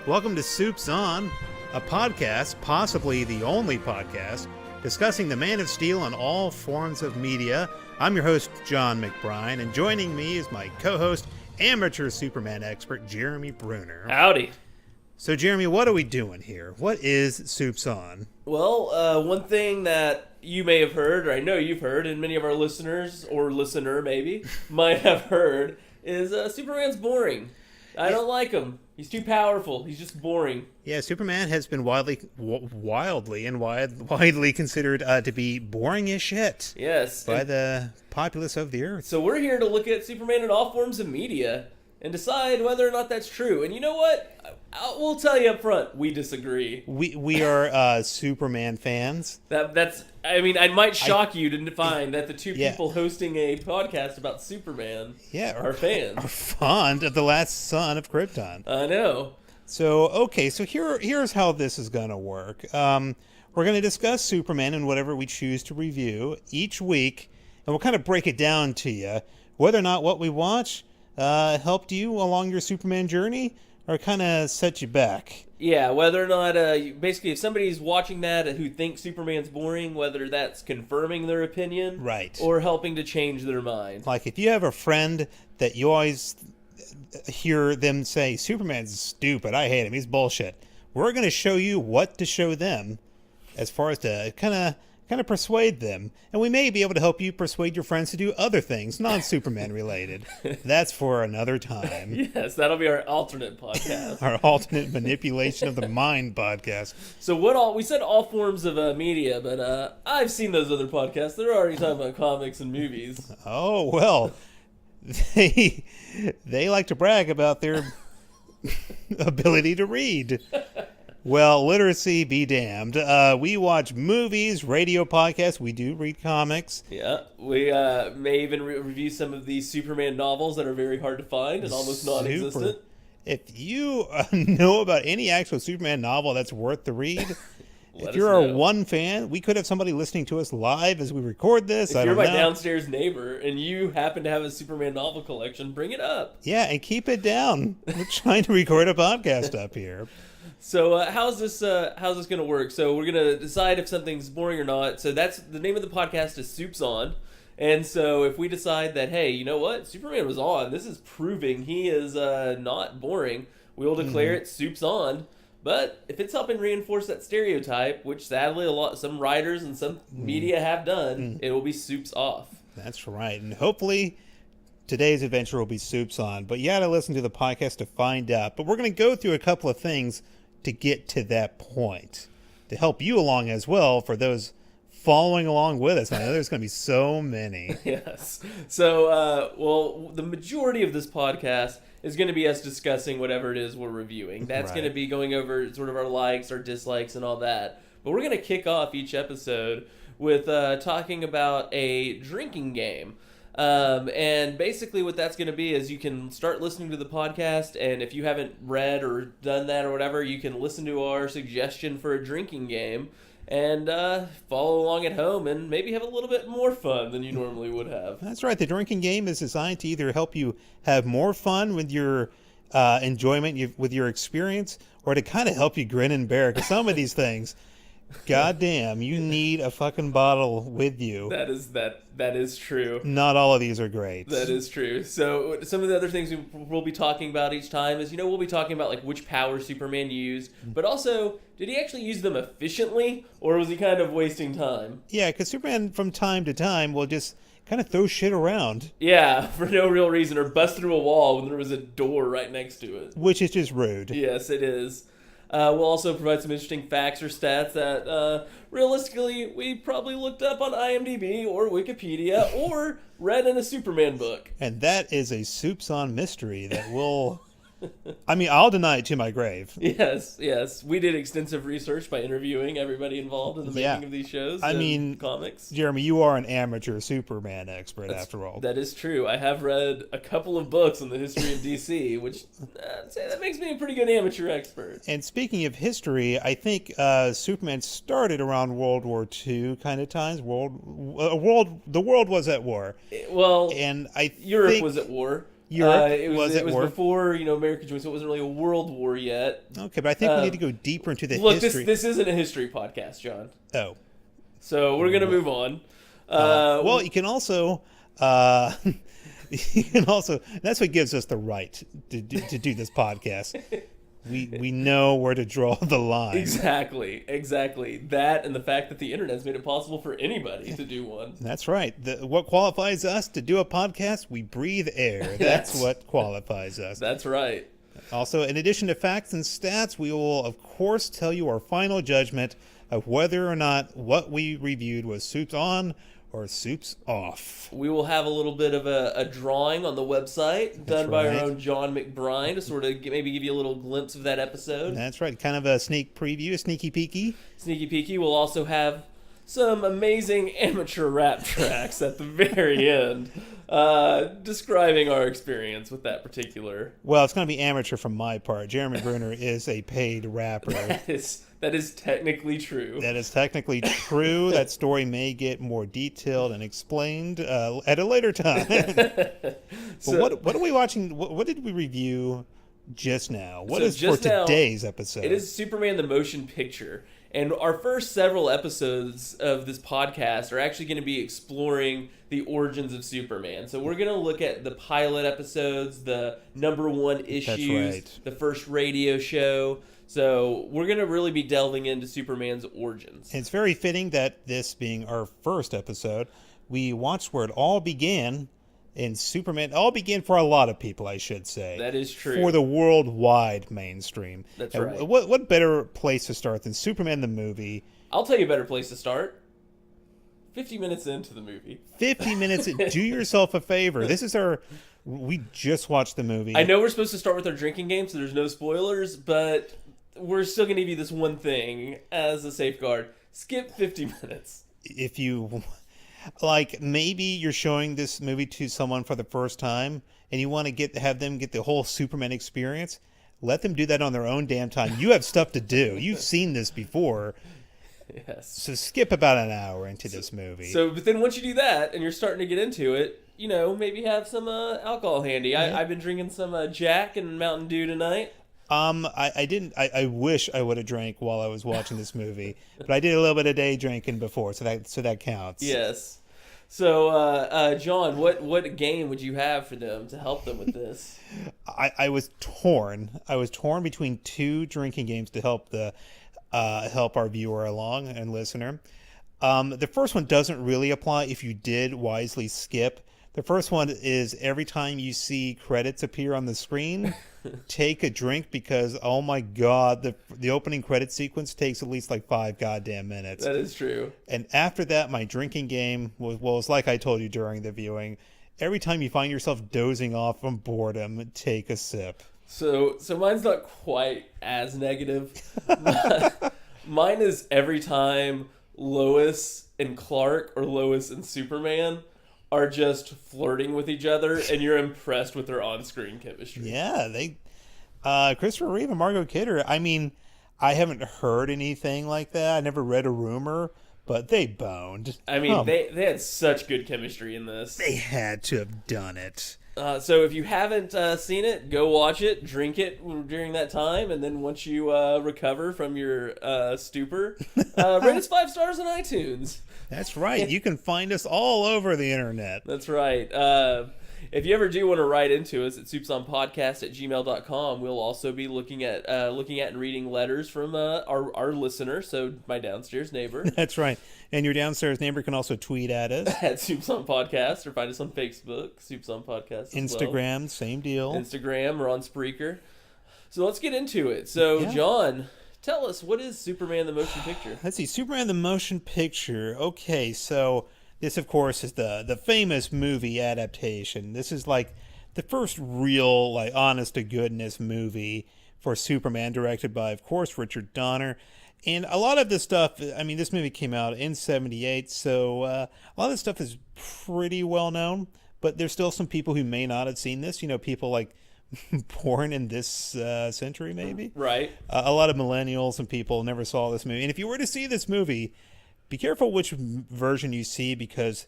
Welcome to Supes On, a podcast, possibly the only podcast, discussing the Man of Steel on all forms of media. I'm your host, John McBride, and joining me is my co-host, amateur Superman expert, Jeremy Bruner. Howdy. So, Jeremy, what are we doing here? What is Supes On? Well, one thing that you may have heard, or I know you've heard, and many of our listeners, or listener maybe, might have heard, is Superman's boring. I don't like him. He's too powerful. He's just boring. Yeah, Superman has been widely considered to be boring as shit. Yes. By the populace of the Earth. So we're here to look at Superman in all forms of media and decide whether or not that's true. And you know what? We'll tell you up front, we disagree. We are Superman fans. I might shock you to find that the two people hosting a podcast about Superman are fans. Are fond of the last son of Krypton. I know. So here's how this is going to work. We're going to discuss Superman and whatever we choose to review each week, and we'll kind of break it down to you, whether or not what we watch helped you along your Superman journey or kind of set you back. Yeah, whether or not, basically, if somebody's watching that who thinks Superman's boring, whether that's confirming their opinion, right, or helping to change their mind. Like if you have a friend that you always hear them say, Superman's stupid, I hate him, he's bullshit, we're going to show you what to show them as far as to kind of persuade them. And we may be able to help you persuade your friends to do other things, non-Superman related. That's for another time. Yes, that'll be our alternate podcast. Our alternate manipulation of the mind podcast. So we said all forms of media, but I've seen those other podcasts. They're already talking about comics and movies. Oh, well, they like to brag about their ability to read. Well, literacy be damned. We watch movies, radio podcasts. We do read comics. Yeah, we may even review some of these Superman novels that are very hard to find and almost non-existent. If you know about any actual Superman novel that's worth the read, if you're a one fan, we could have somebody listening to us live as we record this. If you're my downstairs neighbor and you happen to have a Superman novel collection, bring it up. Yeah, and keep it down. We're trying to record a podcast up here. So how's this going to work? So we're going to decide if something's boring or not. So that's the name of the podcast is Supes On. And so if we decide that, hey, you know what? Superman was on. This is proving he is not boring. We'll declare it Supes On. But if it's helping reinforce that stereotype, which sadly some writers and some media have done, it will be Supes Off. That's right. And hopefully today's adventure will be Supes On. But you got to listen to the podcast to find out. But we're going to go through a couple of things to get to that point, to help you along as well for those following along with us. I know there's going to be so many. Yes. So, the majority of this podcast is going to be us discussing whatever it is we're reviewing. That's going to be going over sort of our likes, our dislikes, and all that. But we're going to kick off each episode with talking about a drinking game. And basically what that's going to be is you can start listening to the podcast, and if you haven't read or done that or whatever, you can listen to our suggestion for a drinking game and follow along at home and maybe have a little bit more fun than you normally would have. That's right. The drinking game is designed to either help you have more fun with your enjoyment, with your experience, or to kind of help you grin and bear. Because some of these things, goddamn, you need a fucking bottle with you. That is true. Not all of these are great. That is true. So some of the other things we'll be talking about each time is, we'll be talking about like which power Superman used, but also, did he actually use them efficiently, or was he kind of wasting time? Yeah, because Superman from time to time will just kind of throw shit around. Yeah, for no real reason, or bust through a wall when there was a door right next to it. Which is just rude. Yes, it is. We'll also provide some interesting facts or stats that, realistically, we probably looked up on IMDb or Wikipedia or read in a Superman book. And that is a Supes On mystery that will... I'll deny it to my grave. Yes. We did extensive research by interviewing everybody involved in the making of these shows and comics. Jeremy, you are an amateur Superman expert after all. That is true. I have read a couple of books on the history of DC, which I'd say that makes me a pretty good amateur expert. And speaking of history, I think Superman started around World War II kind of times. The world was at war. Well, and Europe was at war. Europe It was at war. before America joined, so it wasn't really a world war yet. Okay, but I think we need to go deeper into the Look, history. this isn't a history podcast, John. Oh. So we're gonna move on. Well, you can also. That's what gives us the right to do this podcast. We know where to draw the line. Exactly. That and the fact that the internet's made it possible for anybody to do one. That's right. What qualifies us to do a podcast? We breathe air. That's what qualifies us. That's right. Also, in addition to facts and stats, we will, of course, tell you our final judgment of whether or not what we reviewed was Supes on or Supes off. We will have a little bit of a drawing on the website done by our own John McBride to sort of maybe give you a little glimpse of that episode. That's right. Kind of a sneak preview, a sneaky peeky. Sneaky peeky. We'll also have some amazing amateur rap tracks at the very end describing our experience with that particular... Well, it's going to be amateur from my part. Jeremy Bruner is a paid rapper. That is technically true. That is technically true. That story may get more detailed and explained at a later time. But what are we watching? What did we review just now? What is for today's episode? It is Superman the Motion Picture. And our first several episodes of this podcast are actually going to be exploring the origins of Superman. So we're going to look at the pilot episodes, the #1 issues, the first radio show. So we're going to really be delving into Superman's origins. It's very fitting that this being our first episode, we watched where it all began in Superman. It all began for a lot of people, I should say. That is true. For the worldwide mainstream. That's and right. What better place to start than Superman the movie? I'll tell you a better place to start. 50 minutes into the movie. 50 minutes. Do yourself a favor. We just watched the movie. I know we're supposed to start with our drinking game, so there's no spoilers, but we're still going to give you this one thing as a safeguard. Skip 50 minutes. If you... Like, maybe you're showing this movie to someone for the first time and you want to have them get the whole Superman experience. Let them do that on their own damn time. You have stuff to do. You've seen this before. Yes. So skip about an hour into this movie. But then once you do that and you're starting to get into it, maybe have some alcohol handy. Yeah. I've been drinking some Jack and Mountain Dew tonight. I didn't. I wish I would have drank while I was watching this movie, but I did a little bit of day drinking before, so that counts. Yes. So, John, what game would you have for them to help them with this? I was torn. I was torn between two drinking games to help help our viewer along and listener. The first one doesn't really apply if you did wisely skip. The first one is every time you see credits appear on the screen, take a drink because, oh my God, the opening credit sequence takes at least like 5 goddamn minutes. That is true. And after that, my drinking game was like I told you during the viewing. Every time you find yourself dozing off from boredom, take a sip. So mine's not quite as negative. Mine is every time Lois and Clark or Lois and Superman are just flirting with each other, and you're impressed with their on-screen chemistry. Yeah, Christopher Reeve and Margot Kidder. I mean, I haven't heard anything like that. I never read a rumor, but they boned. I mean, they had such good chemistry in this. They had to have done it. So if you haven't seen it, go watch it, drink it during that time, and then once you recover from your stupor, rate us 5 stars on iTunes. That's right. You can find us all over the internet. That's right. If you ever do want to write into us at supesonpodcast@gmail.com, we'll also be looking at and reading letters from our listener, so my downstairs neighbor. That's right. And your downstairs neighbor can also tweet at us. At supesonpodcast, or find us on Facebook, supesonpodcast. Instagram, well. Same deal. Instagram, or on Spreaker. So let's get into it. So, yeah. John, tell us, what is Superman the Motion Picture? Let's see, Superman the Motion Picture. Okay, so this, of course, is the famous movie adaptation. This is like the first real, like, honest-to-goodness movie for Superman, directed by, of course, Richard Donner. And a lot of this stuff, I mean, this movie came out in 1978, so a lot of this stuff is pretty well known, but there's still some people who may not have seen this. People like born in this century, maybe. Right. A lot of millennials and people never saw this movie. And if you were to see this movie, be careful which version you see, because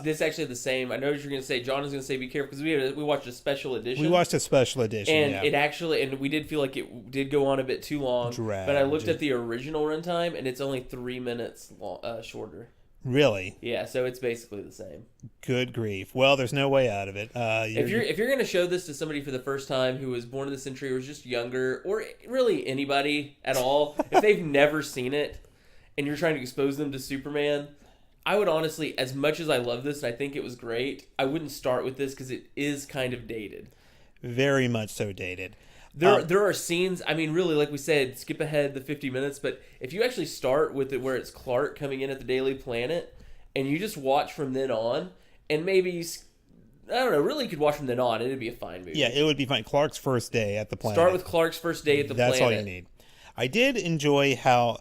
This actually the same. I know what you're going to say. John is going to say be careful because we watched a special edition. We watched a special edition, and yeah. it actually, and we did feel like it did go on a bit too long. But I looked at the original runtime, and it's only 3 minutes shorter. Really? Yeah, so it's basically the same. Good grief. Well, there's no way out of it. If you're going to show this to somebody for the first time who was born in the century or was just younger, or really anybody at all, if they've never seen it, and you're trying to expose them to Superman, I would honestly, as much as I love this and I think it was great, I wouldn't start with this because it is kind of dated. Very much so dated. There are scenes, I mean, really, like we said, skip ahead the 50 minutes, but if you actually start with it where it's Clark coming in at the Daily Planet, and you just watch from then on, and maybe, I don't know, really you could watch from then on, it'd be a fine movie. Yeah, it would be fine. Clark's first day at the planet. Start with Clark's first day at the planet. That's all you need. I did enjoy how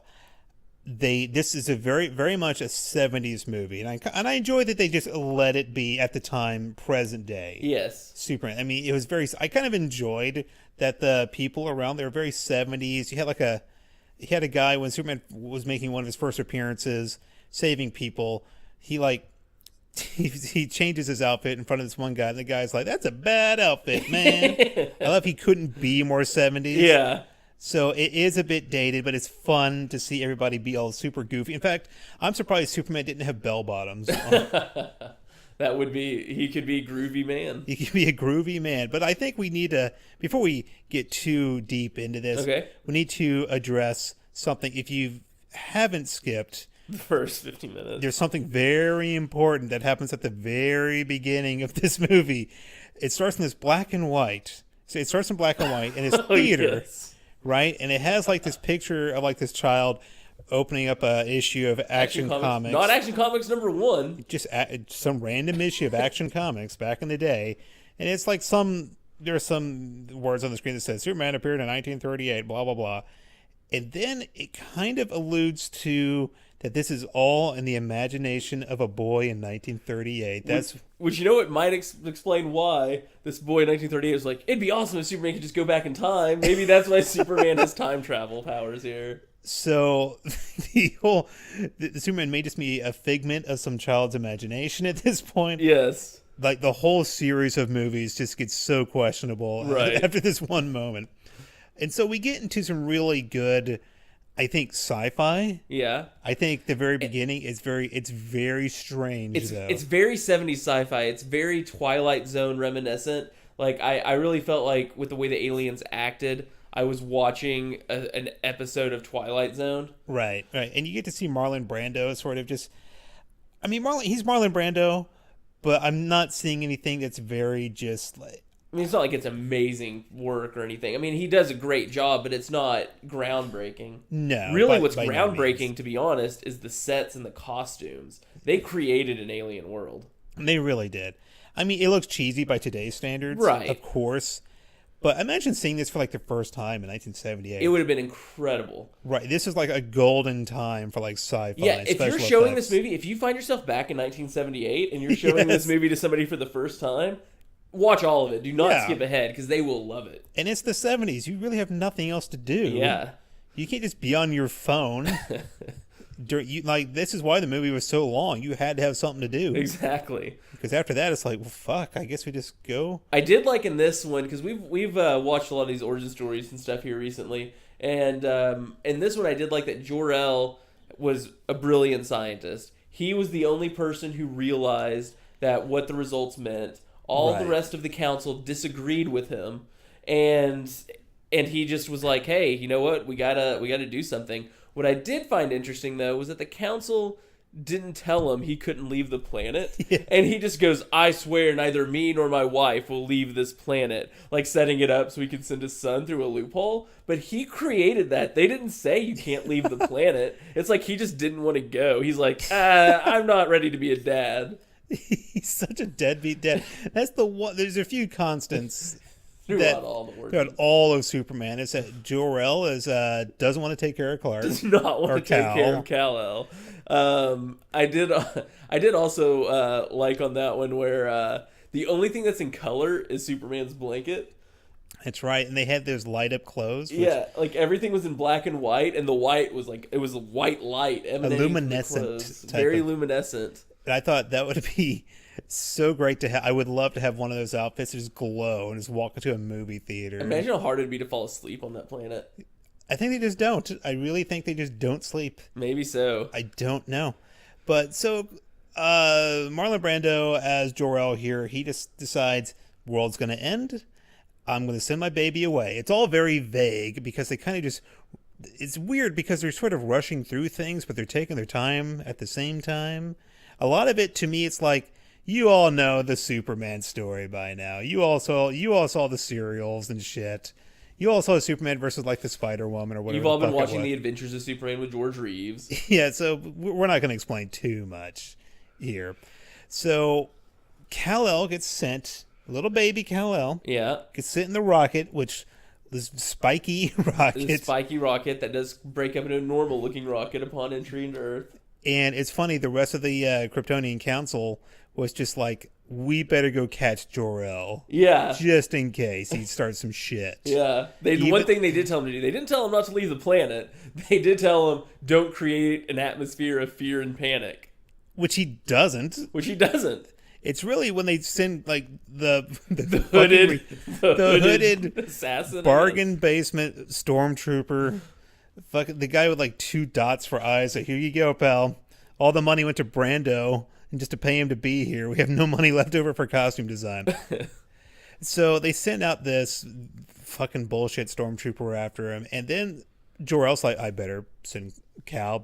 this is a very, very much a 70s movie, and I enjoy that they just let it be at the time present day. Yes. Superman. I mean, it was I kind of enjoyed that the people around there were very 70s. You had a guy when Superman was making one of his first appearances, saving people. He changes his outfit in front of this one guy, and the guy's like, "That's a bad outfit, man." I love he couldn't be more 70s. Yeah. So it is a bit dated, but it's fun to see everybody be all super goofy. In fact, I'm surprised Superman didn't have bell bottoms. That would be, he could be groovy man. He could be a groovy man. But I think we need to, before we get too deep into this, we need to address something. If you haven't skipped the first 15 minutes, there's something very important that happens at the very beginning of this movie. It starts in this black and white. So it starts in black and white, and it's theater. Yes. Right? And it has like this picture of like this child opening up a issue of Action Comics. Not Action Comics #1. Just some random issue of Action Comics back in the day. And it's like there are some words on the screen that says Superman appeared in 1938, blah, blah, blah. And then it kind of alludes to that this is all in the imagination of a boy in 1938. Which you know it might explain why this boy in 1938 was like, it'd be awesome if Superman could just go back in time. Maybe that's why Superman has time travel powers here. So the Superman may just be a figment of some child's imagination at this point. Yes. Like the whole series of movies just gets so questionable after this one moment. And so we get into some really good, I think, sci-fi. Yeah. I think the very beginning is very strange, though. It's very 70s sci-fi. It's very Twilight Zone reminiscent. Like, I really felt like with the way the aliens acted, I was watching an episode of Twilight Zone. Right. And you get to see Marlon Brando sort of just... I mean, he's Marlon Brando, but I'm not seeing anything that's very just like... I mean, it's not like it's amazing work or anything. I mean, he does a great job, but it's not groundbreaking. No. Really, what's groundbreaking, to be honest, is the sets and the costumes. They created an alien world. They really did. I mean, it looks cheesy by today's standards. Right. Of course. But imagine seeing this for like the first time in 1978. It would have been incredible. Right. This is like a golden time for like sci-fi. Yeah, if you're showing this movie, if you find yourself back in 1978 and you're showing this movie to somebody for the first time, watch all of it. Do not skip ahead because they will love it. And it's the 70s. You really have nothing else to do. Yeah. You can't just be on your phone. This is why the movie was so long. You had to have something to do. Exactly. Because after that, it's like, well, fuck, I guess we just go. I did like in this one, because we've watched a lot of these origin stories and stuff here recently, and in this one I did like that Jor-El was a brilliant scientist. He was the only person who realized that what the results meant. All the rest of the council disagreed with him, and he just was like, hey, you know what? We gotta do something. What I did find interesting, though, was that the council didn't tell him he couldn't leave the planet. Yeah. And he just goes, I swear neither me nor my wife will leave this planet. Like setting it up so he can send his son through a loophole. But he created that. They didn't say you can't leave the planet. It's like he just didn't want to go. He's like, I'm not ready to be a dad. He's such a deadbeat dad. That's the one. There's a few constants. Throughout all the work. Throughout all of Superman, it's that Jor-El doesn't want to take care of Clark. Does not want to take care of Kal-El. I did also like on that one where the only thing that's in color is Superman's blanket. That's right, and they had those light up clothes. Yeah, like everything was in black and white, and the white was like it was a white light emanating luminescent, very luminescent. And I thought that would be so great to have. I would love to have one of those outfits that just glow and just walk into a movie theater. Imagine how hard it'd be to fall asleep on that planet. I think they just don't. I really think they just don't sleep. Maybe so. I don't know. But so Marlon Brando as Jor-El here, he just decides world's going to end. I'm going to send my baby away. It's all very vague because they kind of just... It's weird because they're sort of rushing through things, but they're taking their time at the same time. A lot of it, to me, it's like, you all know the Superman story by now. You all saw the serials and shit. You all saw Superman versus like the Spider-Woman or whatever. You've all been watching The Adventures of Superman with George Reeves. Yeah, so we're not going to explain too much here. So Kal-El gets sent, little baby Kal-El. Yeah. Gets sent in the rocket, which... This spiky rocket. This spiky rocket that does break up into a normal-looking rocket upon entry into Earth. And it's funny, the rest of the Kryptonian Council was just like, we better go catch Jor-El. Yeah. Just in case he starts some shit. Yeah. One thing they did tell him to do, they didn't tell him not to leave the planet. They did tell him, don't create an atmosphere of fear and panic. Which he doesn't. It's really when they send like the hooded assassin, bargain basement stormtrooper, the guy with like 2 dots for eyes. So here you go, pal. All the money went to Brando, and just to pay him to be here, we have no money left over for costume design. So they send out this fucking bullshit stormtrooper after him, and then Jor-El's like, I better send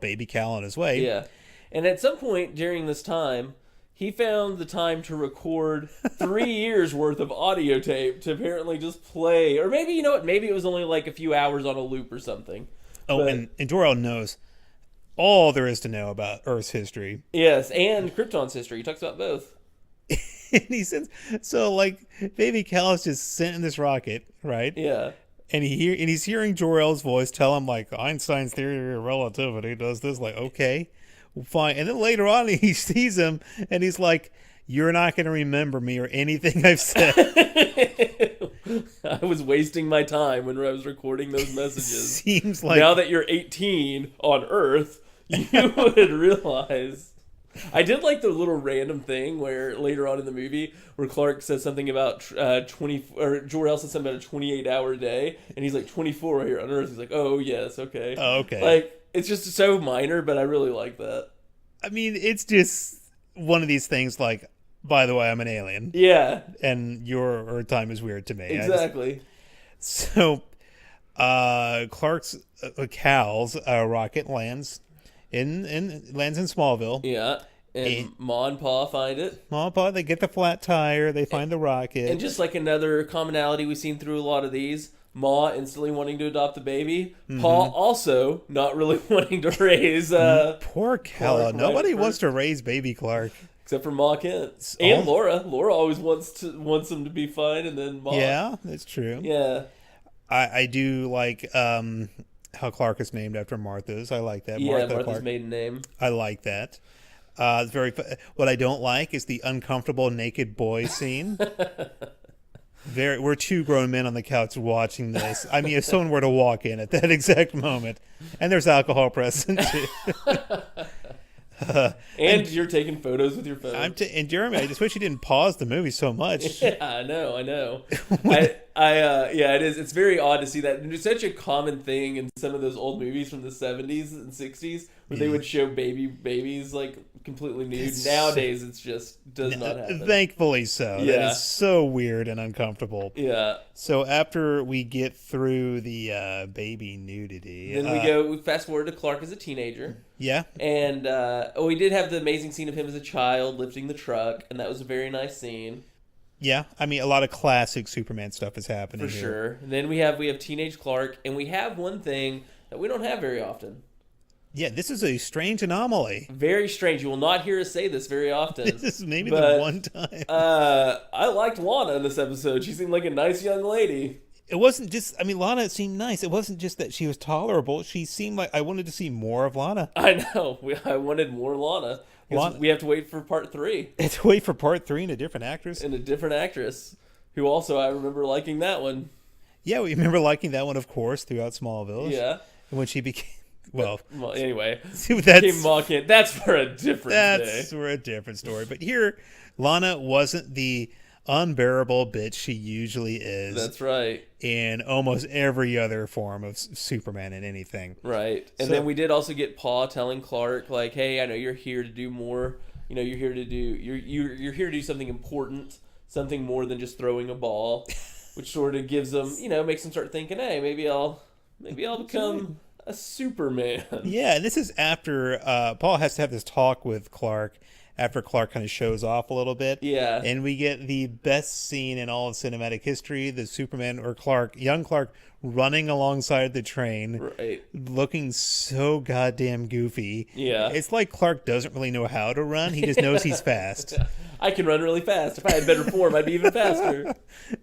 baby Cal on his way. Yeah, and at some point during this time, he found the time to record 3 years worth of audio tape to apparently just play. Or maybe, you know what, maybe it was only like a few hours on a loop or something. Oh, but, and Jor-El knows all there is to know about Earth's history. Yes, and Krypton's history. He talks about both. And he says, so like, baby Cal is just sent in this rocket, right? Yeah. And he's hearing Jor-El's voice tell him like, Einstein's theory of relativity does this. Like, okay. Fine. And then later on he sees him and he's like, you're not going to remember me or anything I've said. I was wasting my time when I was recording those messages. Seems like... Now that you're 18 on Earth, you would realize... I did like the little random thing where later on in the movie where Clark says something about Jor-El says something about a 28-hour day and he's like 24 here on Earth. He's like, oh yes, okay. Oh, okay. Like, it's just so minor, but I really like that. I mean, it's just one of these things like, by the way, I'm an alien. Yeah. And your time is weird to me. Exactly. So, Cal's rocket lands in Smallville. Yeah. And Ma and Pa find it. Ma and Pa, they get the flat tire. They find the rocket. And just like another commonality we've seen through a lot of these, Ma instantly wanting to adopt the baby. Mm-hmm. Pa also not really wanting to raise... Poor Cal. Nobody wants to raise baby Clark. Except for Ma Kent. And Laura. Laura always wants him to be fine, and then Ma. Yeah, that's true. Yeah. I do like how Clark is named after Martha's. I like that. Yeah, Martha's Clark. maiden name. I like that. It's very. What I don't like is the uncomfortable naked boy scene. We're 2 grown men on the couch watching this. I mean, if someone were to walk in at that exact moment, and there's alcohol present too. And you're taking photos with your phone. And Jeremy, I just wish you didn't pause the movie so much. Yeah, I know. Yeah, it is. It's very odd to see that. It's such a common thing in some of those old movies from the 70s and 60s where they would show babies like completely nude. Nowadays, it's just does not happen. Thankfully so. Yeah. That is so weird and uncomfortable. Yeah. So after we get through the baby nudity, then we fast forward to Clark as a teenager. Yeah. And we did have the amazing scene of him as a child lifting the truck, and that was a very nice scene. Yeah, I mean, a lot of classic Superman stuff is happening for here. sure. And then we have teenage Clark, and we have one thing that we don't have very often. Yeah, this is a strange anomaly. Very strange. You will not hear us say this very often. This is maybe the one time. I liked Lana in this episode. She seemed like a nice young lady. It wasn't just, I mean, Lana seemed nice. It wasn't just that she was tolerable. She seemed like I wanted to see more of Lana. I know. I wanted more Lana. We have to wait for part 3. It's to wait for part 3 and a different actress. And a different actress, who also I remember liking that one. Yeah, we remember liking that one, of course, throughout Smallville. Yeah. When she became Well, anyway, that's that's for a different day. for a different story. But here, Lana wasn't the unbearable bitch she usually is. That's right. In almost every other form of Superman in anything. Right. And then we did also get Pa telling Clark, like, hey, I know you're here to do more. You know, you're here to do something important, something more than just throwing a ball, which sort of gives them, makes them start thinking, hey, maybe I'll become a Superman. Yeah, and this is after Paul has to have this talk with Clark after Clark kind of shows off a little bit. Yeah. And we get the best scene in all of cinematic history, the Superman or young Clark running alongside the train, right, looking so goddamn goofy. Yeah. It's like Clark doesn't really know how to run. He just knows he's fast. I can run really fast. If I had better form, I'd be even faster.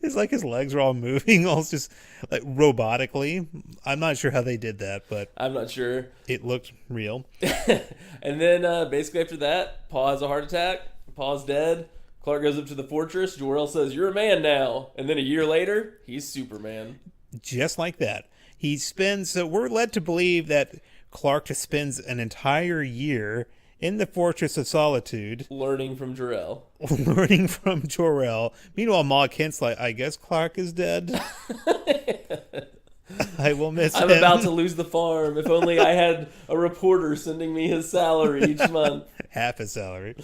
It's like his legs are all moving, all just like robotically. I'm not sure how they did that, but I'm not sure. It looked real. And then basically after that, Pa has a heart attack. Pa's dead. Clark goes up to the fortress. Jor-El says, "You're a man now." And then a year later, he's Superman. Just like that. So we're led to believe that Clark just spends an entire year in the Fortress of Solitude. Learning from Jor-El. Meanwhile, Ma Kent's like, I guess Clark is dead. I will miss him. I'm about to lose the farm. If only I had a reporter sending me his salary each month. Half his salary.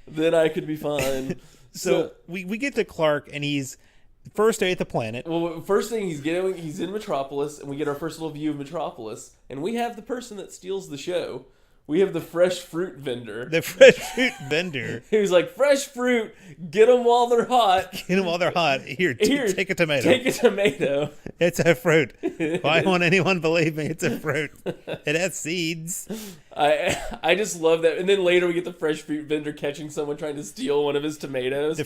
Then I could be fine. So we get to Clark, and he's first day at the planet. Well, first thing he's in Metropolis, and we get our first little view of Metropolis, and we have the person that steals the show. We have the fresh fruit vendor. Who's like, fresh fruit, get them while they're hot. Here, take a tomato. Take a tomato. It's a fruit. Why won't anyone believe me? It's a fruit. It has seeds. I just love that. And then later we get the fresh fruit vendor catching someone trying to steal one of his tomatoes.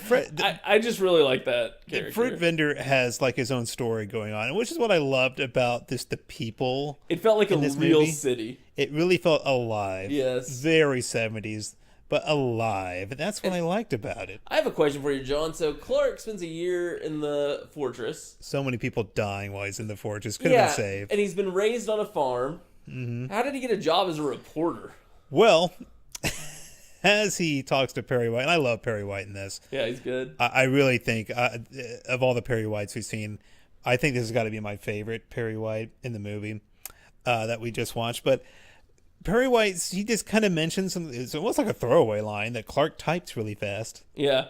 I just really like that character. The fruit vendor has like his own story going on, which is what I loved about the people. It felt like a real city. It really felt alive. Yes. Very 70s, but alive. And that's what I liked about it. I have a question for you, John. So Clark spends a year in the fortress. So many people dying while he's in the fortress. Could have been saved. And he's been raised on a farm. Mm-hmm. How did he get a job as a reporter? Well, as he talks to Perry White, and I love Perry White in this. Yeah, he's good. I really think, of all the Perry Whites we've seen, I think this has got to be my favorite Perry White in the movie that we just watched. But Perry White, he just kind of mentions it's almost like a throwaway line that Clark types really fast. Yeah.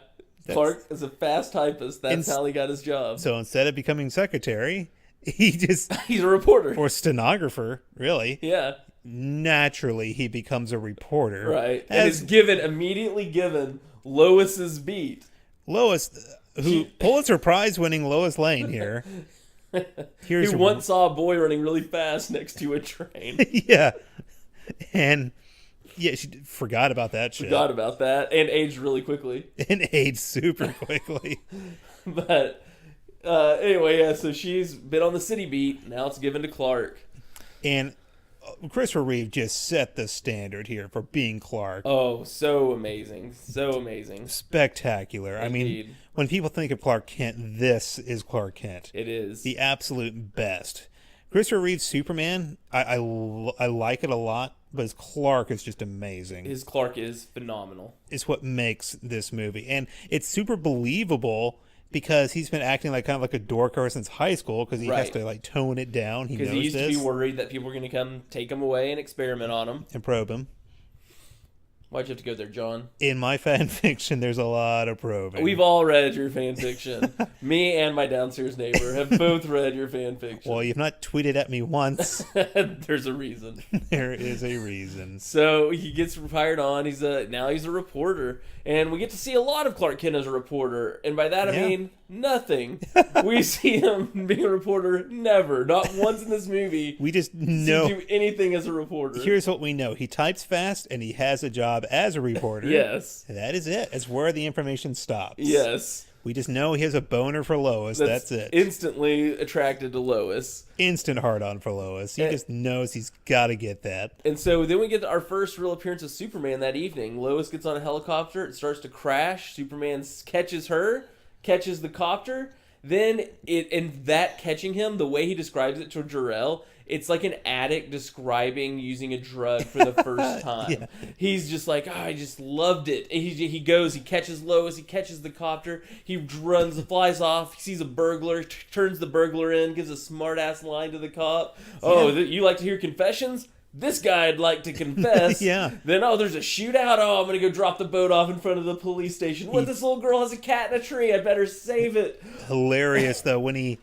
Clark is a fast typist. That's how he got his job. So instead of becoming secretary, he's a reporter. Or stenographer, really. Yeah. Naturally, he becomes a reporter. Right. And is immediately given Lois's beat. Lois, Pulitzer Prize winning Lois Lane here. Who once saw a boy running really fast next to a train. Yeah. And yeah, she forgot about that shit. And aged really quickly. And aged super quickly. But anyway, yeah, so she's been on the city beat. Now it's given to Clark. And Christopher Reeve just set the standard here for being Clark. Oh, so amazing. Spectacular. Indeed. I mean, when people think of Clark Kent, this is Clark Kent. It is. The absolute best. Christopher Reeve's Superman, I like it a lot, but his Clark is just amazing. His Clark is phenomenal. It's what makes this movie. And it's super believable because he's been acting like kind of like a dork ever since high school because he has to like tone it down. He knows he used this. to be worried that people were going to come take him away and experiment on him. And probe him. Why'd you have to go there, John? In my fan fiction, there's a lot of probing. We've all read your fan fiction. Me and my downstairs neighbor have both read your fan fiction. Well, you've not tweeted at me once. There's a reason. There is a reason. So he gets hired on. Now he's a reporter. And we get to see a lot of Clark Kent as a reporter. And by that I mean nothing. We see him being a reporter never. Not once in this movie. We just know. Do anything as a reporter. Here's what we know. He types fast and he has a job as a reporter. Yes. That is it. That's where the information stops. Yes. We just know he has a boner for Lois. That's it. Instantly attracted to Lois. Instant hard-on for Lois. He just knows he's got to get that. And so then we get our first real appearance of Superman that evening. Lois gets on a helicopter. It starts to crash. Superman catches her, catches the copter. Then, in that catching him, the way he describes it to Jor-El it's like an addict describing using a drug for the first time. Yeah. He's just like, I just loved it. And he goes, he catches Lois, he catches the copter, he runs, flies off, he sees a burglar, turns the burglar in, gives a smart ass line to the cop. Oh, you like to hear confessions? This guy'd like to confess. Yeah. Then, there's a shootout. I'm going to go drop the boat off in front of the police station. What, this little girl has a cat in a tree. I better save it. Hilarious, though, when he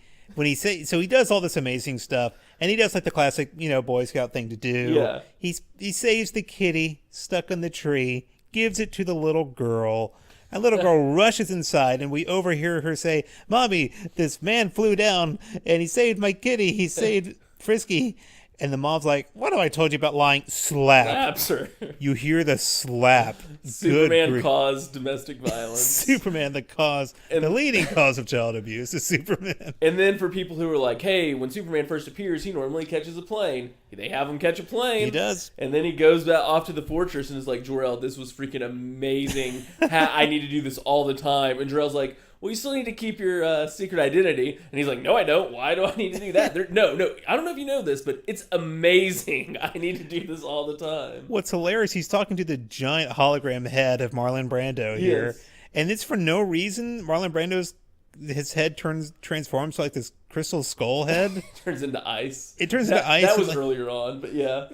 so he does all this amazing stuff, and he does like the classic, Boy Scout thing to do. Yeah. He saves the kitty stuck in the tree, gives it to the little girl. A little girl rushes inside, and we overhear her say, "Mommy, this man flew down, and he saved my kitty. He saved Frisky." And the mom's like, "What have I told you about lying?" Slap. Slaps her. You hear the slap. Superman caused domestic violence. Superman, the leading cause of child abuse is Superman. And then for people who are like, hey, when Superman first appears, he normally catches a plane. They have him catch a plane. He does. And then he goes back off to the fortress and is like, Jor-El, this was freaking amazing. I need to do this all the time. And Jor-El's like, well, you still need to keep your secret identity. And he's like, no, I don't. Why do I need to do that? No, I don't know if you know this, but it's amazing. I need to do this all the time. What's hilarious, he's talking to the giant hologram head of Marlon Brando here. Yes. And it's for no reason. Marlon Brando's his head transforms to like this crystal skull head. Turns into ice. It turns into ice. That was earlier on, but yeah.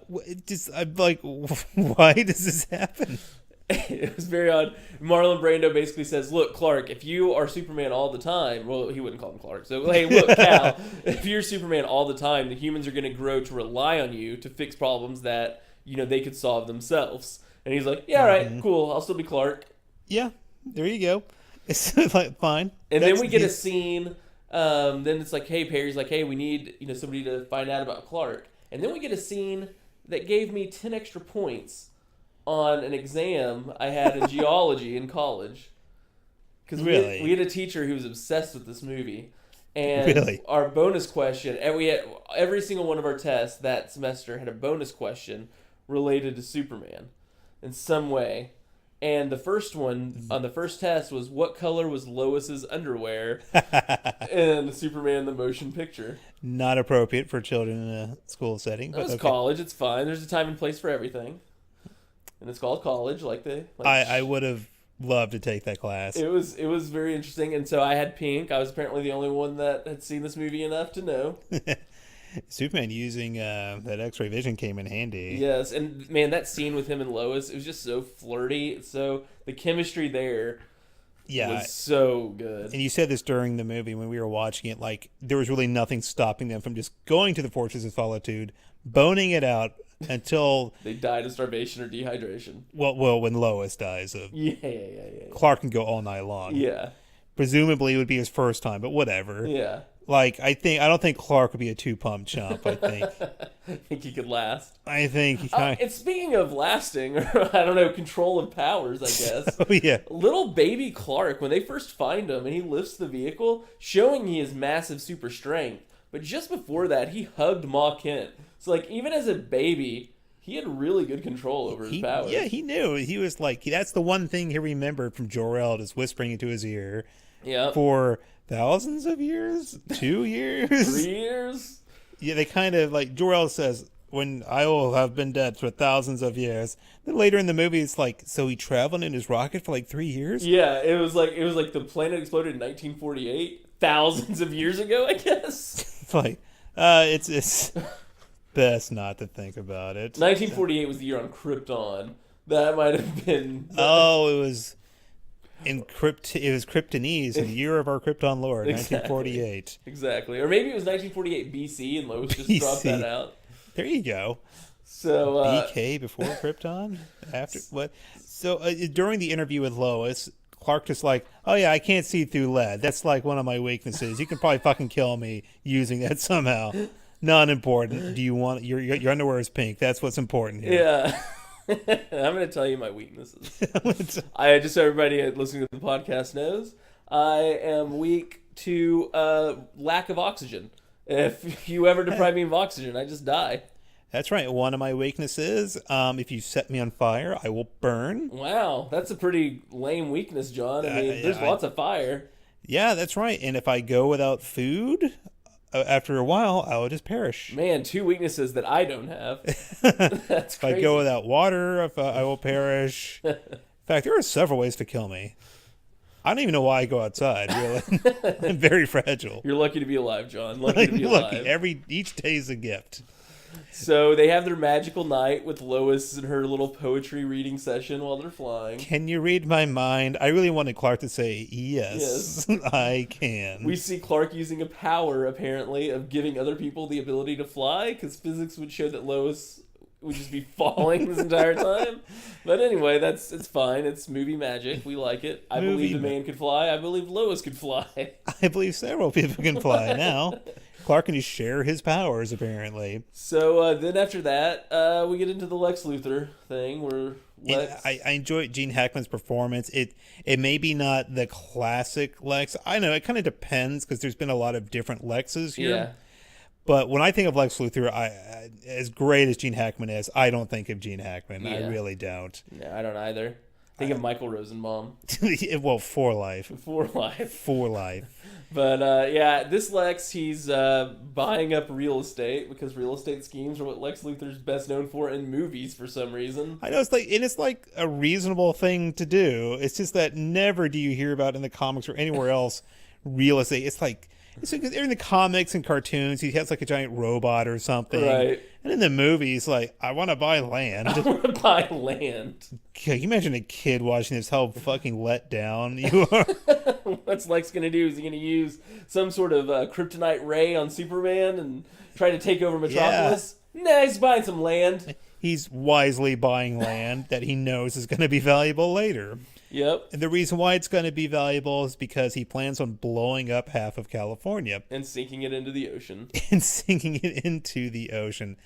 I'm like, why does this happen? It was very odd. Marlon Brando basically says, look, Clark, if you are Superman all the time, well, he wouldn't call him Clark. So, hey, look, Cal, if you're Superman all the time, the humans are going to grow to rely on you to fix problems that, they could solve themselves. And he's like, yeah, all right, cool. I'll still be Clark. Yeah, there you go. It's like, fine. And then we get a scene. Then it's like, hey, Perry's like, hey, we need, somebody to find out about Clark. And then we get a scene that gave me 10 extra points on an exam I had in geology in college. Because we had a teacher who was obsessed with this movie. And our bonus question, and we had every single one of our tests that semester had a bonus question related to Superman in some way. And the first one on the first test was, what color was Lois's underwear in Superman the Motion Picture? Not appropriate for children in a school setting. But it's college. It's fine. There's a time and place for everything. And it's called college, I would have loved to take that class. It was very interesting, and so I had pink. I was apparently the only one that had seen this movie enough to know. Superman using that X-ray vision came in handy. Yes, and man, that scene with him and Lois, it was just so flirty. So the chemistry there was so good. And you said this during the movie when we were watching it, like there was really nothing stopping them from just going to the Fortress of Solitude, boning it out, until they died of starvation or dehydration. Well, when Lois dies, yeah. Clark can go all night long. Yeah, presumably it would be his first time, but whatever. Yeah, like I don't think Clark would be a 2-pump chump. I think. I think he could last. I think. And speaking of lasting, or I don't know, control of powers, I guess. Oh yeah. Little baby Clark, when they first find him and he lifts the vehicle, showing he has massive super strength. But just before that, he hugged Ma Kent. So, like, even as a baby, he had really good control over his powers. Yeah, he knew. He was like, that's the one thing he remembered from Jor-El, just whispering into his ear. Yeah. For thousands of years? 2 years? 3 years? Yeah, they kind of, like, Jor-El says, when I will have been dead for thousands of years. Then later in the movie, it's like, so he traveled in his rocket for like 3 years? Yeah, it was like the planet exploded in 1948, thousands of years ago, I guess. It's like, it's best not to think about it. 1948 was the year on Krypton. That might have been. Oh, it was Kryptonese, the year of our Krypton Lord, exactly. 1948. Exactly, or maybe it was 1948 BC, and Lois just dropped that out. There you go. So BK before Krypton, after what? So during the interview with Lois, Clark just like, oh yeah, I can't see through lead. That's like one of my weaknesses. You can probably fucking kill me using that somehow. Not important. Do you want your underwear is pink? That's what's important here. Yeah. I'm going to tell you my weaknesses. I just so everybody listening to the podcast knows, I am weak to lack of oxygen. If you ever deprive me of oxygen, I just die. That's right. One of my weaknesses, if you set me on fire, I will burn. Wow, that's a pretty lame weakness, John. I mean, there's lots of fire. Yeah, that's right. And if I go without food, after a while, I will just perish. Man, 2 weaknesses that I don't have. That's If crazy. I go without water, I will perish. In fact, there are several ways to kill me. I don't even know why I go outside, really. I'm very fragile. You're lucky to be alive, John. Lucky to be alive. Each day is a gift. So they have their magical night with Lois and her little poetry reading session while they're flying. Can you read my mind? I really wanted Clark to say, yes. I can. We see Clark using a power, apparently, of giving other people the ability to fly, because physics would show that Lois would just be falling this entire time. But anyway, it's fine. It's movie magic. We like it. I believe the man could fly. I believe Lois could fly. I believe several people can fly now. Clark can just share his powers, apparently. So then after that, we get into the Lex Luthor thing, where Lex... I enjoy Gene Hackman's performance. It may be not the classic Lex. I know, it kind of depends, because there's been a lot of different Lexes here. Yeah. But when I think of Lex Luthor, as great as Gene Hackman is, I don't think of Gene Hackman. Yeah. I really don't. No, I don't either. Think of Michael Rosenbaum. Well, for life. For life. For life. But yeah, this Lex, he's buying up real estate, because real estate schemes are what Lex Luthor's best known for in movies for some reason. I know, it's like a reasonable thing to do. It's just that never do you hear about in the comics or anywhere else real estate. It's like in the comics and cartoons, he has like a giant robot or something. Right. And in the movies, like, I want to buy land. I want to buy land. Can you imagine a kid watching this, how fucking let down you are? What's Lex going to do? Is he going to use some sort of kryptonite ray on Superman and try to take over Metropolis? Yeah. Nah, he's buying some land. He's wisely buying land that he knows is going to be valuable later. Yep. And the reason why it's going to be valuable is because he plans on blowing up half of California. And sinking it into the ocean.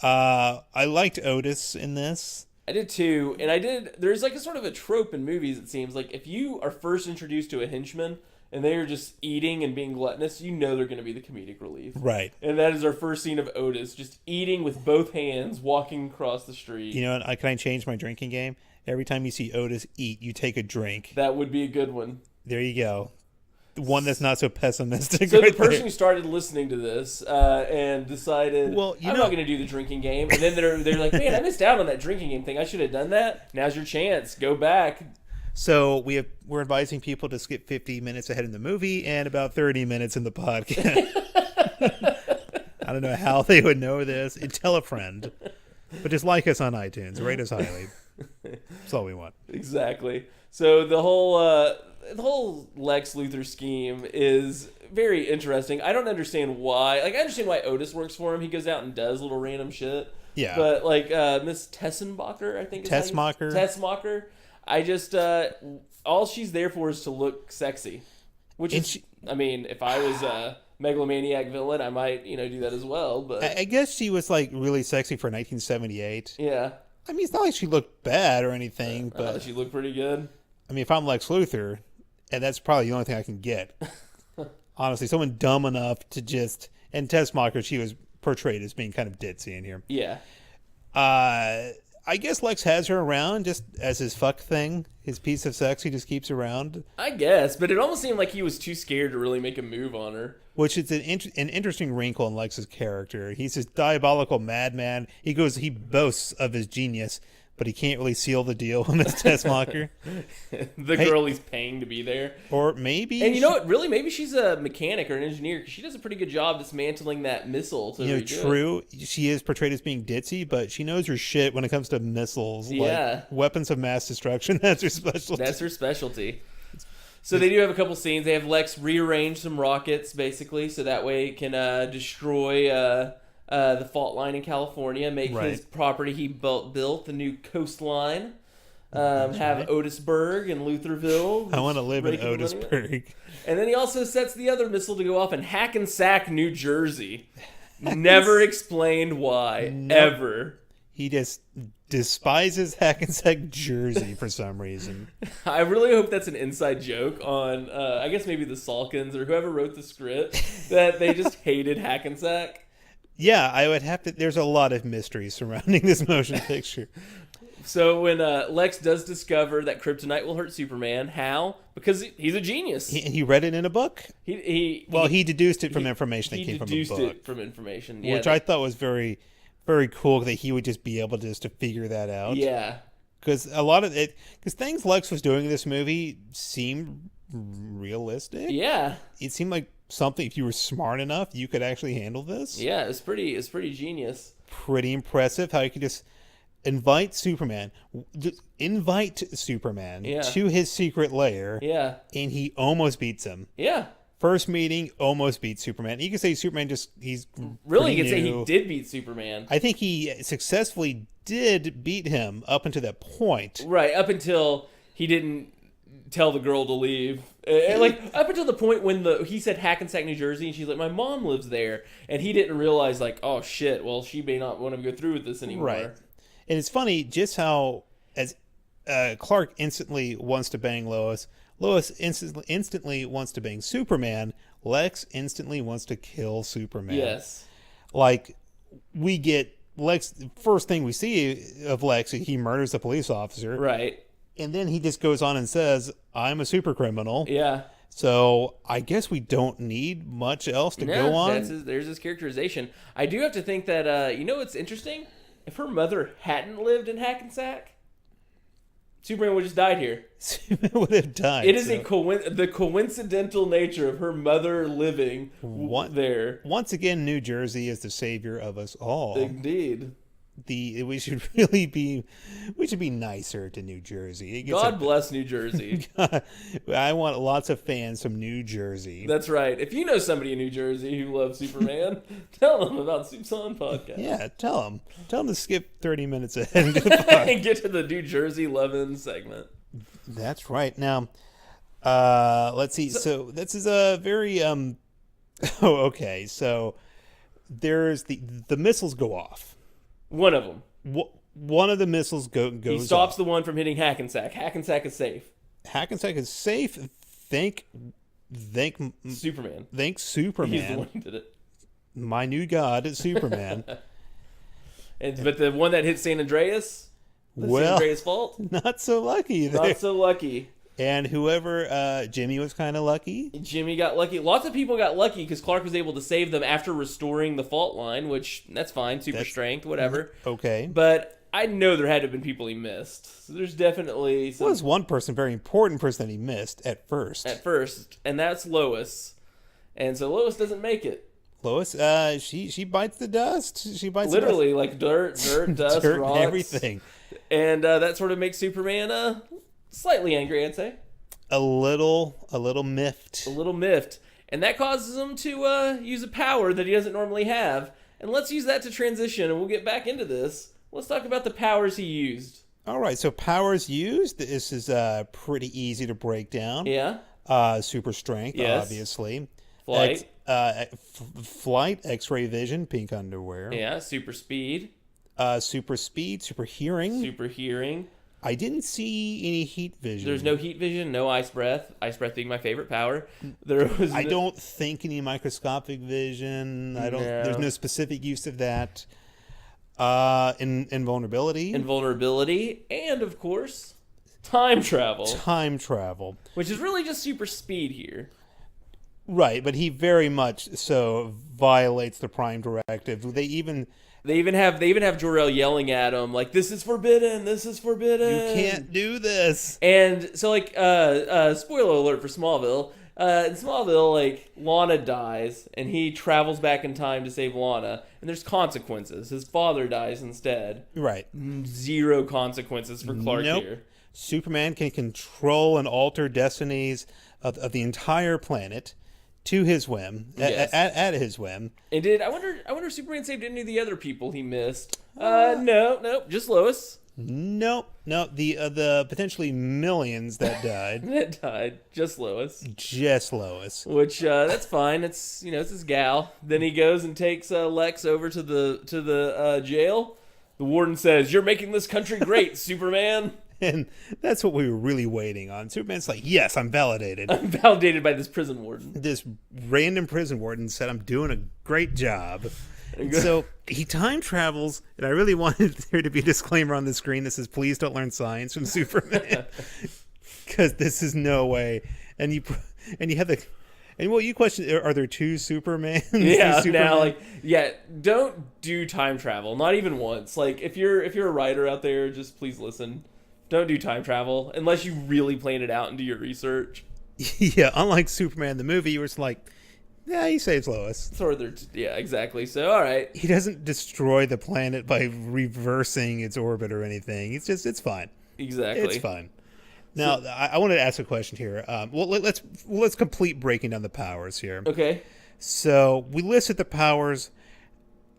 I liked Otis in this. I did too. And there's like a sort of a trope in movies, it seems. Like, if you are first introduced to a henchman and they are just eating and being gluttonous, you know they're going to be the comedic relief. Right. And that is our first scene of Otis, just eating with both hands, walking across the street. You know, can I change my drinking game? Every time you see Otis eat, you take a drink. That would be a good one. There you go. One that's not so pessimistic. So the person who started listening to this and decided, I'm not going to do the drinking game. And then they're like, man, I missed out on that drinking game thing. I should have done that. Now's your chance. Go back. So we're advising people to skip 50 minutes ahead in the movie and about 30 minutes in the podcast. I don't know how they would know this. Tell a friend. But just like us on iTunes. Rate us highly. That's all we want. Exactly. So the whole Lex Luthor scheme is very interesting. I don't understand why. Like, I understand why Otis works for him. He goes out and does little random shit. Yeah. But like Miss Tessenbacher, I think is Tessmacher. I just all she's there for is to look sexy. Which is, I mean, if I was a megalomaniac villain, I might, do that as well. But I guess she was like really sexy for 1978. Yeah. I mean, it's not like she looked bad or anything, but she looked pretty good. I mean, if I'm Lex Luthor, and that's probably the only thing I can get. Honestly, someone dumb enough to just... And Tessmacher, she was portrayed as being kind of ditzy in here. Yeah. I guess Lex has her around just as his fuck thing. His piece of sex he just keeps around. I guess, but it almost seemed like he was too scared to really make a move on her. Which is an interesting wrinkle in Lex's character. He's this diabolical madman. He boasts of his genius, but he can't really seal the deal with Miss Tessmacher. The girl he's paying to be there. Or maybe... And you know what? Really, maybe she's a mechanic or an engineer, because she does a pretty good job dismantling that missile. True. She is portrayed as being ditzy, but she knows her shit when it comes to missiles. Yeah. Like weapons of mass destruction. That's her specialty. So they do have a couple scenes. They have Lex rearrange some rockets, basically, so that way it can destroy the fault line in California, make his property he built the new coastline, have Otisburg and Lutherville. I want to live in Otisburg. And then he also sets the other missile to go off in Hackensack, New Jersey. Never explained why, ever. He just despises Hackensack, Jersey for some reason. I really hope that's an inside joke on, I guess maybe the Salkins or whoever wrote the script, that they just hated Hackensack. Yeah, I would have to... There's a lot of mystery surrounding this motion picture. So when Lex does discover that kryptonite will hurt Superman, how? Because he's a genius. He read it in a book. He deduced it from information that came from a book. He deduced it from information, which I thought was very, very cool that he would just be able to figure that out. Yeah. Because a lot of it, because things Lex was doing in this movie seemed realistic. Yeah. It seemed like something, if you were smart enough, you could actually handle this. Yeah, it's pretty genius. Pretty impressive how you could just invite Superman to his secret lair. Yeah. And he almost beats him. Yeah. First meeting, almost beats Superman. You could say Superman he's really, you could say he did beat Superman. I think he successfully did beat him up until that point. Right, up until he didn't tell the girl to leave. Like, up until the point when he said Hackensack, New Jersey, and she's like, my mom lives there. And he didn't realize, like, oh, shit, well, she may not want to go through with this anymore. Right. And it's funny just how, as Clark instantly wants to bang Lois instantly wants to bang Superman, Lex instantly wants to kill Superman. Yes. Like, we get Lex, first thing we see of Lex, he murders the police officer. Right. And then he just goes on and says, I'm a super criminal. Yeah. So I guess we don't need much else to go on. There's his characterization. I do have to think that, you know what's interesting? If her mother hadn't lived in Hackensack, Superman would have just died here. Superman would have died. It is the coincidental nature of her mother living there. Once again, New Jersey is the savior of us all. Indeed. We should be nicer to New Jersey. God bless New Jersey. I want lots of fans from New Jersey. That's right. If you know somebody in New Jersey who loves Superman, tell them about Supes on Podcast. Yeah, tell them to skip 30 minutes ahead and get to the New Jersey loving segment. That's right. Now, let's see. So this is a very okay. So there's the missiles go off. One of them. One of the missiles goes He stops off. the one from hitting Hackensack. Hackensack is safe. Hackensack is safe. Thank Superman. Thank Superman. He's the one who did it. My new god is Superman. But the one that hit San Andreas? San Andreas fault? Not so lucky. Not so lucky. And whoever, Jimmy was kind of lucky. Jimmy got lucky. Lots of people got lucky because Clark was able to save them after restoring the fault line, which, that's fine. Strength, whatever. Okay. But I know there had to have been people he missed. So there's definitely some... There was one person, very important person that he missed at first. And that's Lois. And so Lois doesn't make it. Lois, she bites the dust. She bites literally, like dirt, dust, dirt, rocks. everything. And that sort of makes Superman slightly angry, I'd say. A little miffed. A little miffed. And that causes him to use a power that he doesn't normally have. And let's use that to transition, and we'll get back into this. Let's talk about the powers he used. All right, so powers used. This is pretty easy to break down. Yeah. Super strength, yes. Obviously. Flight. Flight, X-ray vision, pink underwear. Yeah, super speed. Super speed, super hearing. Super hearing. I didn't see any heat vision. There's no heat vision, no ice breath. Ice breath being my favorite power. I don't think any microscopic vision. There's no specific use of that. Invulnerability. Invulnerability, and of course, time travel. Time travel, which is really just super speed here. Right, but he very much so violates the Prime Directive. They even have Jor-El yelling at him like, "This is forbidden! This is forbidden! You can't do this!" And so, like, spoiler alert for Smallville. In Smallville, like, Lana dies, and he travels back in time to save Lana, and there's consequences. His father dies instead. Right. Zero consequences for Clark here. Superman can control and alter destinies of the entire planet. To his whim, yes. at his whim. And I wonder if Superman saved any of the other people he missed. No, just Lois. Nope. The potentially millions that died. Just Lois. Just Lois. Which that's fine. It's it's his gal. Then he goes and takes Lex over to the jail. The warden says, "You're making this country great, Superman." And that's what we were really waiting on. Superman's like, yes, I'm validated. I'm validated by this prison warden. This random prison warden said I'm doing a great job. So he time travels, and I really wanted there to be a disclaimer on the screen that says, "Please don't learn science from Superman," because this is no way. And you have the. And well, you question: are there two Supermans? Yeah, now don't do time travel. Not even once. Like if you're a writer out there, just please listen. Don't do time travel unless you really plan it out and do your research. Yeah, unlike Superman the movie, where it's like, yeah, he saves Lois. Yeah, exactly. So all right, he doesn't destroy the planet by reversing its orbit or anything. It's fine. Exactly, it's fine. Now, I wanted to ask a question here. Let's complete breaking down the powers here. Okay. So we listed the powers.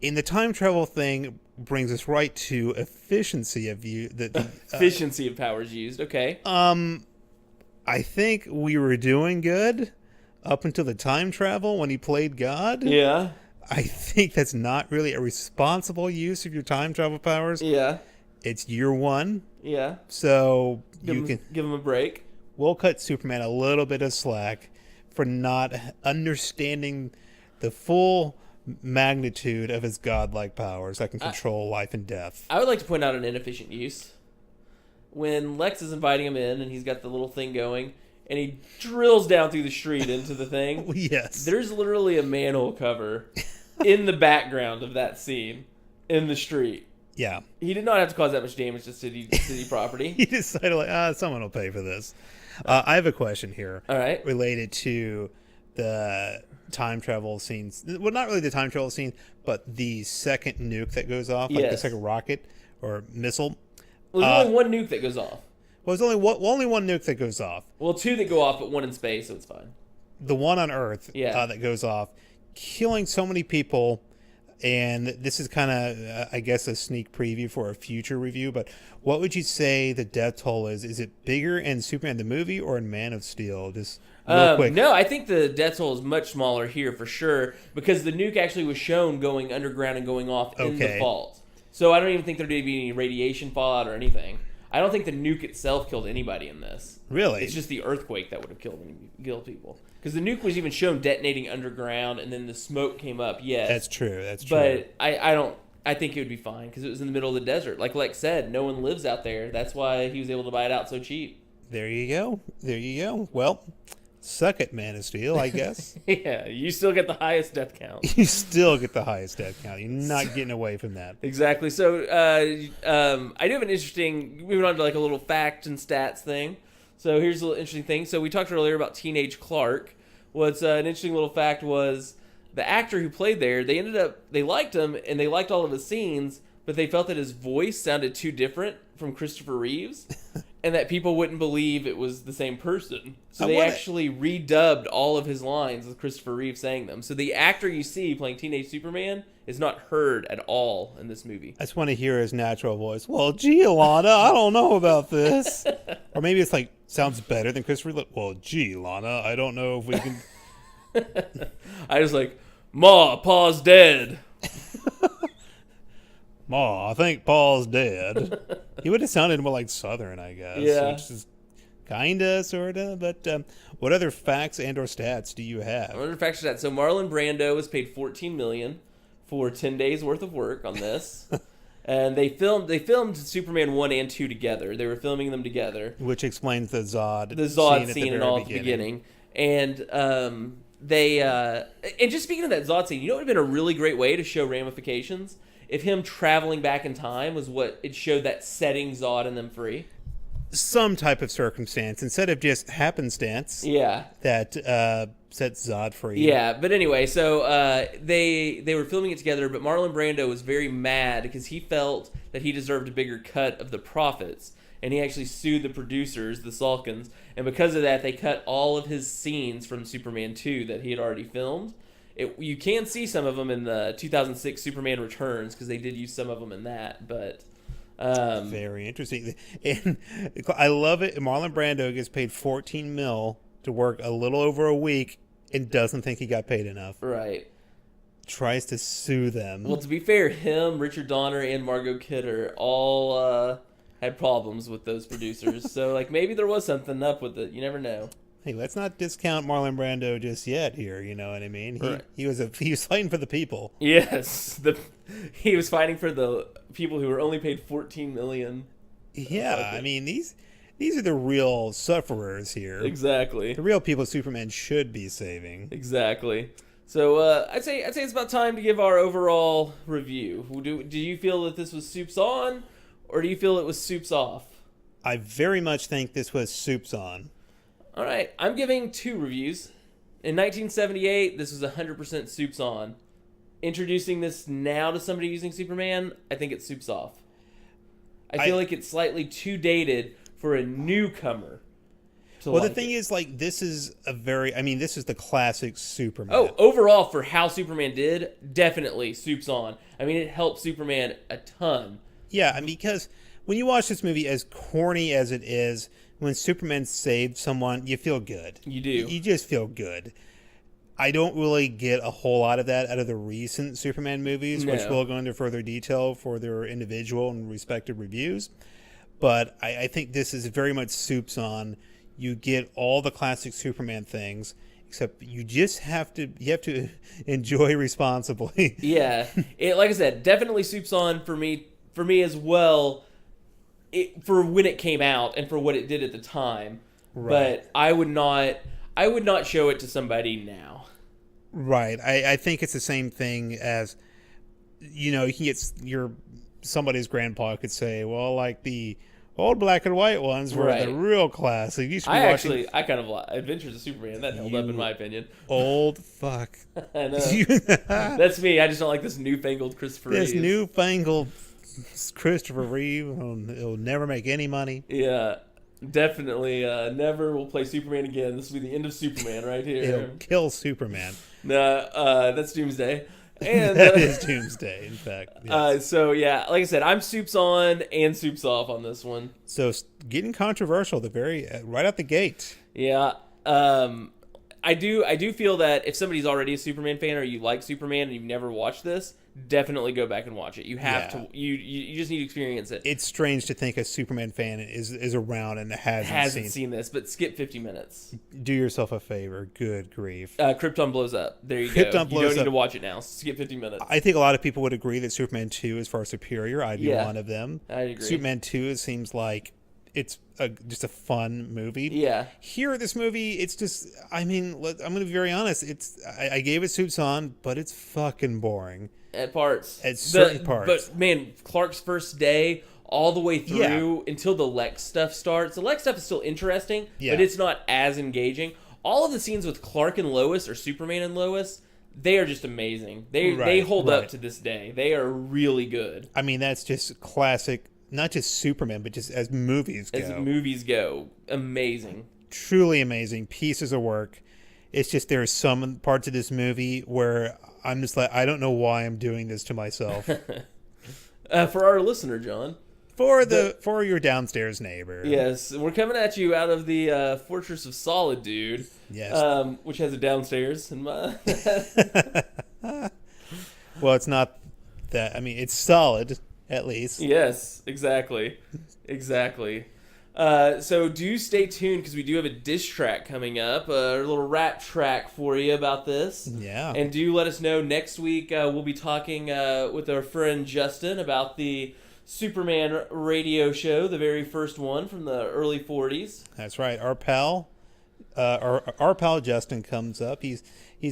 In the time travel thing, brings us right to efficiency of efficiency of powers used. Okay. I think we were doing good up until the time travel when he played God. Yeah. I think that's not really a responsible use of your time travel powers. Yeah. It's year one. Yeah. So give him a break. We'll cut Superman a little bit of slack for not understanding the full magnitude of his godlike powers that can control life and death. I would like to point out an inefficient use. When Lex is inviting him in and he's got the little thing going and he drills down through the street into the thing. Yes. There's literally a manhole cover in the background of that scene in the street. Yeah. He did not have to cause that much damage to city property. He decided, someone will pay for this. I have a question here. All right. Related to the time travel scenes. Well, not really the time travel scene, but the second nuke that goes off, like the second rocket or missile. Well, there's only one nuke that goes off. Well, there's only one nuke that goes off. Well, two that go off, but one in space, so it's fine. The one on Earth that goes off, killing so many people. And this is kind of, I guess, a sneak preview for a future review. But what would you say the death toll is? Is it bigger in Superman the movie or in Man of Steel? Just real quick. No, I think the death toll is much smaller here for sure because the nuke actually was shown going underground and going off in the fault. So I don't even think there'd be any radiation fallout or anything. I don't think the nuke itself killed anybody in this. Really? It's just the earthquake that would have killed people. Because the nuke was even shown detonating underground, and then the smoke came up. Yes, that's true. But I think it would be fine because it was in the middle of the desert. Like Lex said, no one lives out there. That's why he was able to buy it out so cheap. There you go. Well, suck it, Man of Steel, I guess. Yeah, you still get the highest death count. You still get the highest death count. You're not getting away from that. Exactly. So I do have an interesting, moving on to like a little fact and stats thing. So here's a little interesting thing. So we talked earlier about Teenage Clark. What's an interesting little fact was the actor who played there, they liked him and they liked all of his scenes, but they felt that his voice sounded too different from Christopher Reeves and that people wouldn't believe it was the same person. So they actually redubbed all of his lines with Christopher Reeves saying them. So the actor you see playing Teenage Superman is not heard at all in this movie. I just want to hear his natural voice. Well, gee, Lana, I don't know about this. Or maybe it's like, sounds better than Christopher Reeves. Well, gee, Lana, I don't know if we can... I was like, Ma, Pa's dead. Ma, I think Paul's dead. He would have sounded more like Southern, I guess. Yeah. Which is kinda, sorta. But what other facts and or stats do you have? What other facts are that? So Marlon Brando was paid $14 million for 10 days worth of work on this. And they filmed Superman 1 and 2 together. They were filming them together. Which explains the Zod scene and all at the beginning. And and just speaking of that Zod scene, you know what would have been a really great way to show ramifications? If him traveling back in time was what it showed that setting Zod and them free. Some type of circumstance instead of just happenstance. Yeah. That sets Zod free. Yeah, but anyway, so they were filming it together, but Marlon Brando was very mad because he felt that he deserved a bigger cut of the profits. And he actually sued the producers, the Salkins, and because of that, they cut all of his scenes from Superman 2 that he had already filmed. You can see some of them in the 2006 Superman Returns because they did use some of them in that, but... very interesting. And I love it. Marlon Brando gets paid $14 million to work a little over a week and doesn't think he got paid enough. Right. Tries to sue them. Well, to be fair, him, Richard Donner, and Margot Kidder all... had problems with those producers, so like maybe there was something up with it. You never know. Hey, let's not discount Marlon Brando just yet here, you know what I mean? Right. He was fighting for the people. Yes, he was fighting for the people who were only paid $14 million. Yeah, I mean these are the real sufferers here. Exactly. The real people Superman should be saving. Exactly. So I'd say it's about time to give our overall review. Do you feel that this was Supes on, or do you feel it was Supes off? I very much think this was Supes on. All right, I'm giving 2 reviews. In 1978, this was 100% Supes on. Introducing this now to somebody using Superman, I think it's Supes off. I feel like it's slightly too dated for a newcomer. Well, the thing is, like, this is the classic Superman. Oh, overall, for how Superman did, definitely Supes on. I mean, it helped Superman a ton. Yeah, I mean, because when you watch this movie, as corny as it is, when Superman saved someone, you feel good. You do. You just feel good. I don't really get a whole lot of that out of the recent Superman movies, which we'll go into further detail for their individual and respective reviews. But I think this is very much Supes on. You get all the classic Superman things, except you have to enjoy responsibly. Yeah, like I said, definitely Supes on for me as well. For when it came out and for what it did at the time, right. But I would not show it to somebody now. Right. I think it's the same thing as, you know, you can get somebody's grandpa could say, well, like the old black and white ones were the real classic. You should be I kind of like Adventures of Superman. That held up in my opinion. Old fuck. I know. That's me. I just don't like this newfangled Christopher Reeve. This newfangled Christopher Reeve. It'll never make any money. Yeah. Definitely never will play Superman again. This will be the end of Superman right here. It'll kill Superman. Nah, that's Doomsday. And that is Doomsday, in fact. Yes. So yeah, like I said, I'm Supes on and Supes off on this one. So getting controversial right out the gate. Yeah. I do feel that if somebody's already a Superman fan or you like Superman and you've never watched this, definitely go back and watch it. You have to. You just need to experience it. It's strange to think a Superman fan is around and hasn't seen this, but skip 50 minutes. Do yourself a favor. Good grief. Krypton blows up. There you go. You don't need to watch it now. Skip 50 minutes. I think a lot of people would agree that Superman 2 is far superior. I'd be one of them. I agree. Superman 2 seems like it's just a fun movie. Yeah. Here, this movie, it's just, I mean, I'm going to be very honest. I gave it Supes on, but it's fucking boring. At parts. At certain parts. But, man, Clark's first day, all the way through until the Lex stuff starts. The Lex stuff is still interesting, but it's not as engaging. All of the scenes with Clark and Lois, or Superman and Lois, they are just amazing. They hold up to this day. They are really good. I mean, that's just classic, not just Superman, but just as movies go. As movies go. Amazing. Truly amazing. Pieces of work. It's just there are some parts of this movie where I'm just like, I don't know why I'm doing this to myself. For our listener, John. For your downstairs neighbor. Yes, we're coming at you out of the Fortress of Solid, dude. Yes. Which has a downstairs. Well, it's not that. I mean, it's solid, at least. Yes, exactly. So do stay tuned because we do have a diss track coming up, a little rap track for you about this. Yeah. And do let us know next week. We'll be talking with our friend Justin about the Superman radio show, the very first one from the early 40s. That's right. Our pal Justin comes up. He's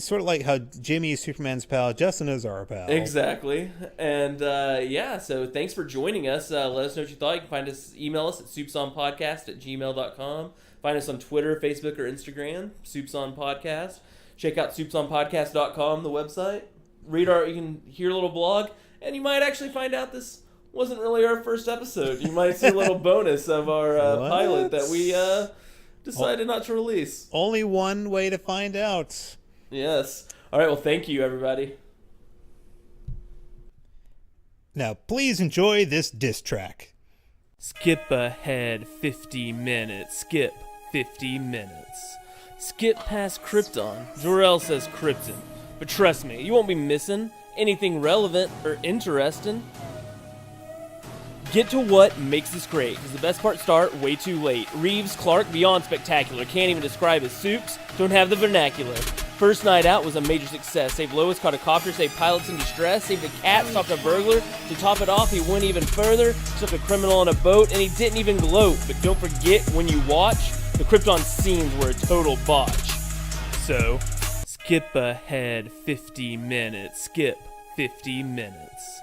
sort of like how Jimmy is Superman's pal. Justin is our pal. Exactly. And so thanks for joining us. Let us know what you thought. You can email us at supesonpodcast@gmail.com. Find us on Twitter, Facebook, or Instagram, supesonpodcast. Check out supesonpodcast.com, the website. You can hear a little blog, and you might actually find out this wasn't really our first episode. You might see a little bonus of our pilot that we decided not to release. Only one way to find out. Yes. All right, well, thank you, everybody. Now, please enjoy this diss track. Skip ahead 50 minutes. Skip 50 minutes. Skip past Krypton. Jor-El says Krypton. But trust me, you won't be missing anything relevant or interesting. Get to what makes this great, because the best parts start way too late. Reeves, Clark, beyond spectacular. Can't even describe his Supes. Don't have the vernacular. First night out was a major success. Saved Lois, caught a copter, saved pilots in distress, saved a cat, stopped a burglar. To top it off, he went even further, stopped a criminal on a boat, and he didn't even gloat. But don't forget, when you watch, the Krypton scenes were a total botch. So, skip ahead 50 minutes. Skip 50 minutes.